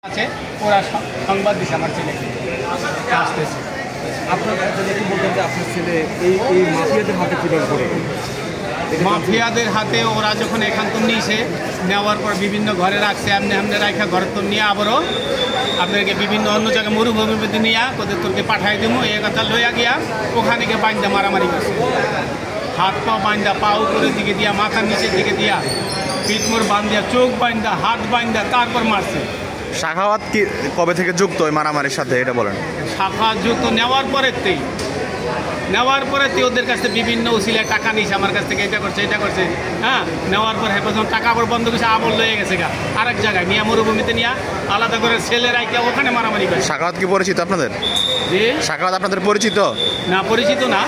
আছে ওরা সংবাদ দিচ্ছে আমার ছেলেকে আসতেছে। আপনারা যদি একটু বলতেন যে আপনার ছেলে এই মাফিয়াদের হাতে কীভাবে পড়ে গেল? মাফিয়াদের হাতে ওরা যখন এখান তো নিয়েছে, নেওয়ার পর বিভিন্ন ঘরে রাখছে, এমনি এমনি রাখা ঘরে তো নিয়ে আবারও আপনাদেরকে বিভিন্ন অন্য জায়গায় মরুভূমিতে নিয়ে ওদের তোকে পাঠাই দেবো এই কথা লইয়া গিয়া ওখানে গিয়ে বাইন্দা মারামারি করছে। হাত পা বাইন্দা, পা উপরের দিকে দিয়া, মাথার নিচের দিকে দিয়া, পিঠমোর বান্ধিয়া, চোখ বাইন্দা, হাত বাইন্দা, তারপর মারছে। সাখাওয়াত কি কবে থেকে যুক্ত ওই মারামারির সাথে এটা বলেন? সাখাওয়াত যুক্ত নেওয়ার পরেতেই ওদের কাছে বিভিন্ন উসিলায় টাকা নিয়েছে আমার কাছ থেকে, এটা করছে এটা করছে। হ্যাঁ, নেওয়ার পর হেফাজত টাকা আবার বন্ধ করছে, আবার লয়ে গেছে গা আরেক জায়গায় নিয়ে মরুভূমিতে নিয়ে আলাদা করে ছেলে রাইকে ওখানে মারামারি করে। সাখাওয়াত কি পরিচিত আপনাদের? যে সাখাওয়াত আপনাদের পরিচিত না, পরিচিত না।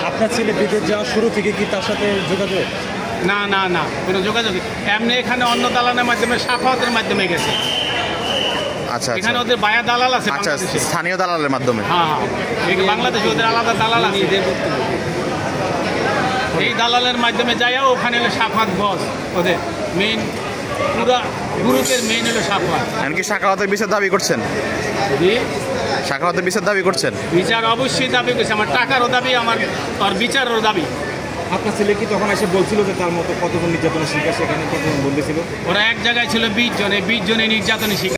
আপনার ছেলে বিদেশ যাওয়া শুরু থেকে কি তার সাথে যোগাযোগ? না না না, কোনো যোগাযোগ এমনি এখানে অন্য দালালের মাধ্যমে, সাখাওয়াতের মাধ্যমে গেছে। আচ্ছা এখানে আচ্ছা ওদের বায়া দালাল আছে আচ্ছা, বাংলাদেশে। স্থানীয় দালালের মাধ্যমে। হ্যাঁ, বাংলাদেশে ওদের আলাদা দালাল আছে। এই দালালের মাধ্যমে যাইয়া ওখানে হলো সাখাওয়াত বস, ওদের মেইন পুরা গ্রুপের মেইন হলো সাখাওয়াত। এমনকি সাখাওয়াতের বিচার দাবি করছেন? জি, সাখাওয়াতের বিচার দাবি করছেন? বিচার অবশ্যই দাবি করছে, আমার টাকারও দাবি, আমার আর বিচারেরও দাবি। আপনার ছেলে কি তখন এসে বলছিল যে তার মতো কতজন নির্যাতনের শিকার সেখানে কতজন বলতেছিল? ওরা এক জায়গায় ছিল 20 জন, এই 20 জনে নির্যাতনের শিকার।